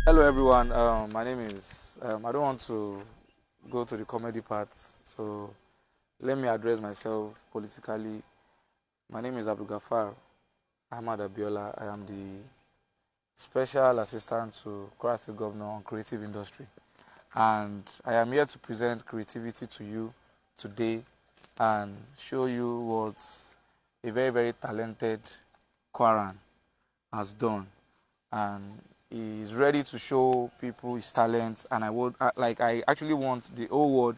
Hello everyone, my name is, I don't want to go to the comedy part, so let me address myself politically. My name is Abdul Gafar Ahmad Abiola. I am the Special Assistant to Kwara State Governor on Creative Industry, and I am here to present creativity to you today and show you what a very, very talented Kwaran has done. And he is ready to show people his talents, and I actually want the whole world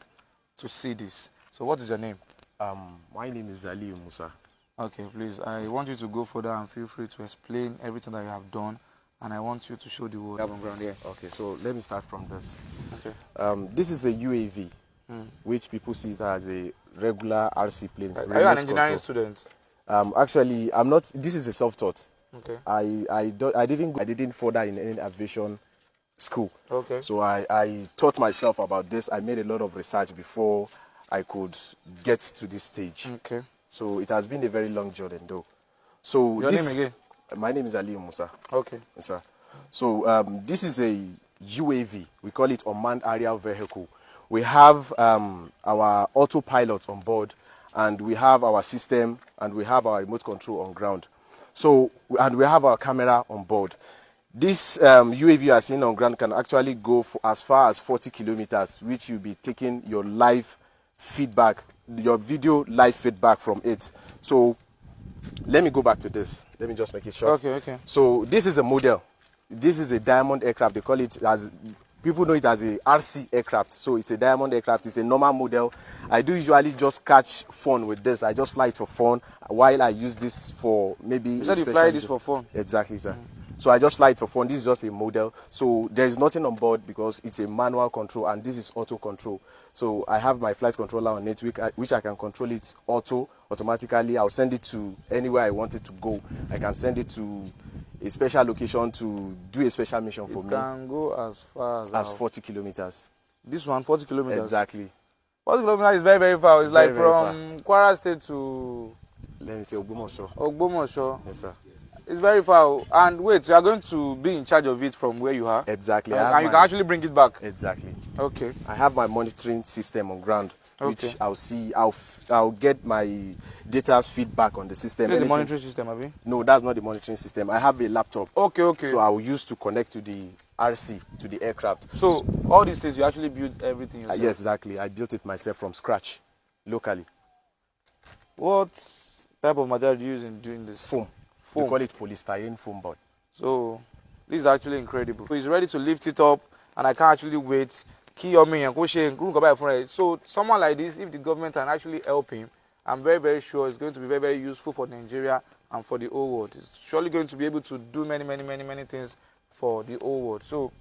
to see this. So what is your name? My name is Ali Musa. Okay, please, I want you to go further and feel free to explain everything that you have done, and I want you to show the world. On ground here. Okay, so let me start from this. Okay. This is a UAV, which people see as a regular RC plane. Are you an engineering student? Actually, I'm not. This is a self-taught. Okay. I didn't further in any aviation school. Okay. So I taught myself about this. I made a lot of research before I could get to this stage. Okay. So it has been a very long journey though. So your name again? My name is Ali Musa. Okay. Yes, sir. So this is a UAV. We call it unmanned aerial vehicle. We have our autopilot on board, and we have our system, and we have our remote control on ground. So, and we have our camera on board. This UAV you are seeing on ground can actually go for as far as 40 kilometers, which you'll be taking your live feedback, your video live feedback from it. So, let me go back to this. Let me just make it short. Okay. So, this is a model. This is a diamond aircraft. They call it as, people know it as a RC aircraft. So, it's a diamond aircraft. It's a normal model. I do usually just catch fun with this. I just fly it for fun while I use this for maybe... You said you fly this for fun? Exactly, sir. So I just fly it for fun. This is just a model. So there is nothing on board because it's a manual control, and this is auto control. So I have my flight controller on it, which I can control it automatically. I'll send it to anywhere I want it to go. I can send it to a special location to do a special mission for me. It can go as far as 40 kilometers. This one, 40 kilometers? Exactly. 40 kilometers is very, very far. It's very, like from Kwara State to... Let me say Ogbomoso. Ogbomoso. Yes, sir. It's very far. And wait, so you are going to be in charge of it from where you are? Exactly. And you can actually bring it back? Exactly. Okay. I have my monitoring system on ground, which Okay. I'll get my data's feedback on the system. Is the monitoring system, Abi? No, that's not the monitoring system. I have a laptop. Okay. So I will use to connect to the RC, to the aircraft. So all these things, you actually build everything yourself? Yes, exactly. I built it myself from scratch, locally. What type of material do you use in doing this? Foam. We call it polystyrene foam board. So this is actually incredible. So he's ready to lift it up, and I can't actually wait. So someone like this, if the government can actually help him, I'm very, very sure it's going to be very, very useful for Nigeria and for the whole world. It's surely going to be able to do many, many, many, many things for the whole world. So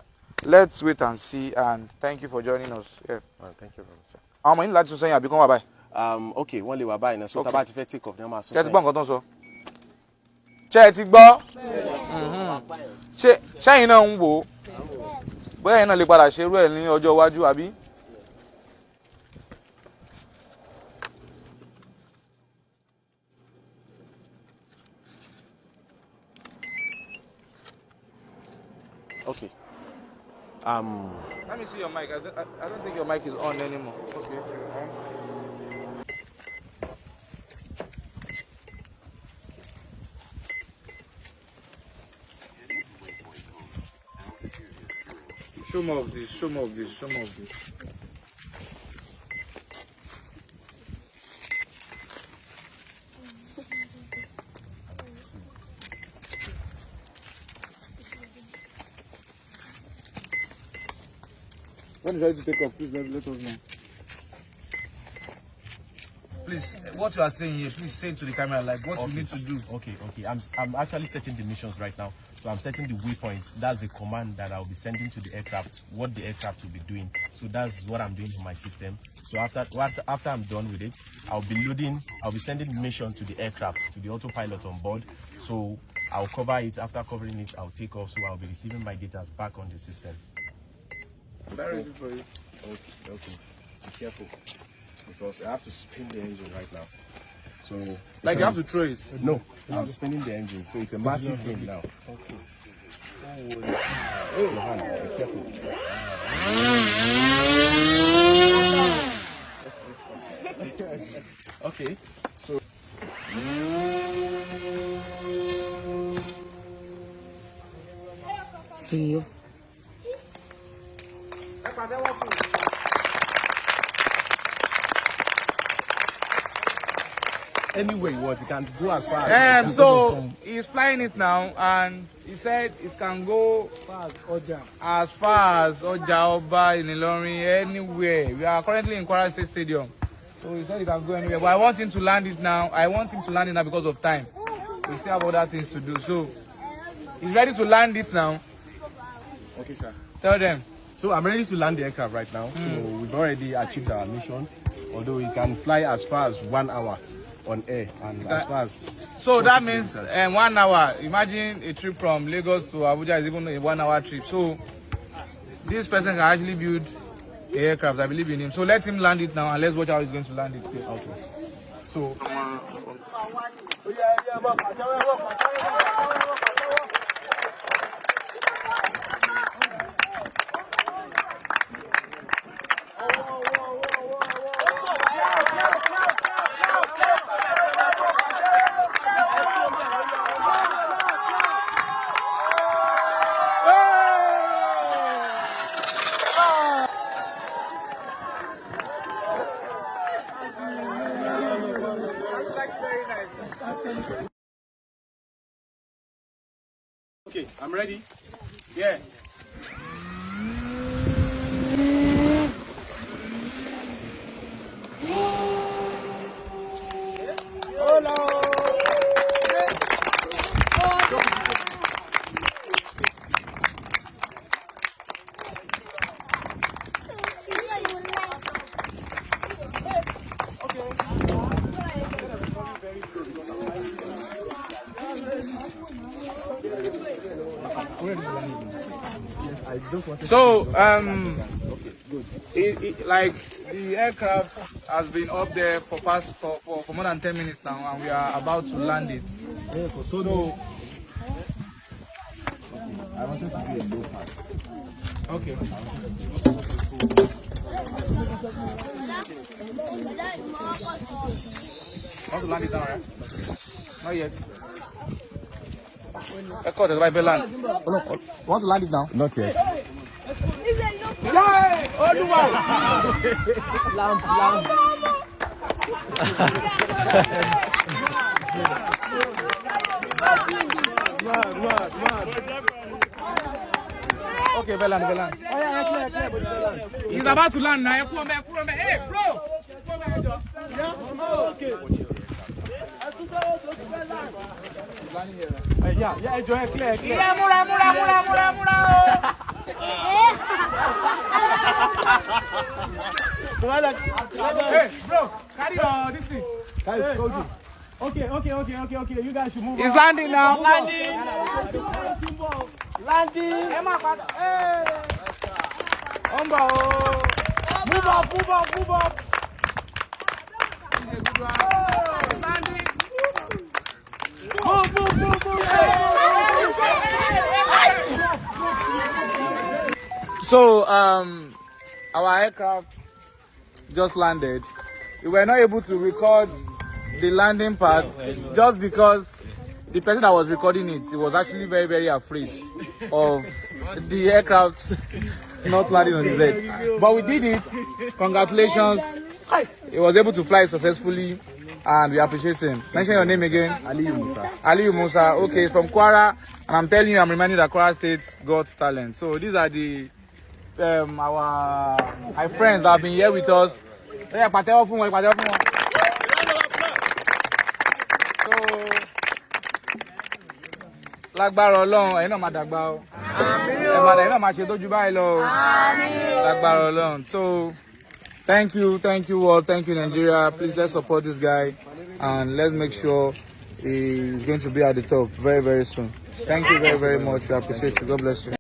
let's wait and see, and thank you for joining us. Yeah. Thank you very much, sir. How many like to say you become a okay, one day bye. So about to take off them. Ṣé ti gbọ́? Ṣé ẹ̀yin náà ń wò? Bóyá ẹ̀yin náà lè padà ṣe irú ẹ̀ ní ọjọ́ iwájú, àbí? Okay. Let me see your mic. I don't think your mic is on anymore. Okay. Show more of this. When you're ready to take off, please let us know. Please, what you are saying here, please say to the camera, like what you need to do. Okay. I'm actually setting the missions right now. So I'm setting the waypoints. That's the command that I'll be sending to the aircraft, what the aircraft will be doing. So that's what I'm doing in my system. So after I'm done with it, I'll be sending mission to the aircraft, to the autopilot on board. So I'll cover it. After covering it, I'll take off. So I'll be receiving my data back on the system. Very good for you. Okay. Be careful. Because I have to spin the engine right now. So Like you have to throw it. No, I'm spinning the engine. So it's a massive wind now. Okay. Your hand, be careful. Okay. So anyway, what you can go as far as So he's flying it now, and he said it can go as far as Oja Oba in Ilorin, anywhere. We are currently in Kwara State Stadium, so he said he can go anywhere. But I want him to land it now. I want him to land it now because of time. We still have other things to do. So he's ready to land it now. Okay, sir. Tell them. So I'm ready to land the aircraft right now. So we've already achieved our mission. Although we can fly as far as 1 hour on air and as far as So that means 1 hour. Imagine a trip from Lagos to Abuja is even a 1 hour trip. So this person can actually build an aircraft. I believe in him. So let him land it now, and let's watch how he's going to land it. Okay. So okay, I'm ready. Yeah. So like the aircraft has been up there for more than 10 minutes now, and we are about to land it. So I wanted to do a low pass. okay. Want to land it down, right? Not yet. Record the Bible land. Want to land it now? Not yet. Lamp. Okay, Velan. He's about to land now. Hey, bro! Okay. Yeah, enjoy clear. Yeah, mura. Hey, bro, carry this thing. Okay. You guys should move. He's landing now. Landing. Hey. Move up. Landing. Move. So, our aircraft just landed. We were not able to record the landing part just because the person that was recording it, he was actually very, very afraid of the aircraft not landing on his head. But we did it. Congratulations. He was able to fly successfully, and we appreciate him. Mention your name again. Aliyu Musa. Okay, from Kwara. And I'm telling you, I'm reminding you that Kwara State got talent. So these are the my friends that have been here with us. So lágbára Ọlọ́run ẹ̀yin náà máa dàgbà o. Ẹ̀yin náà máa ṣe tó jù báyìí lọ o. Lágbára Ọlọ́run. So thank you all, thank you Nigeria. Please let's support this guy and let's make sure he's going to be at the top very, very soon. Thank you very, very much. I appreciate you. God bless you.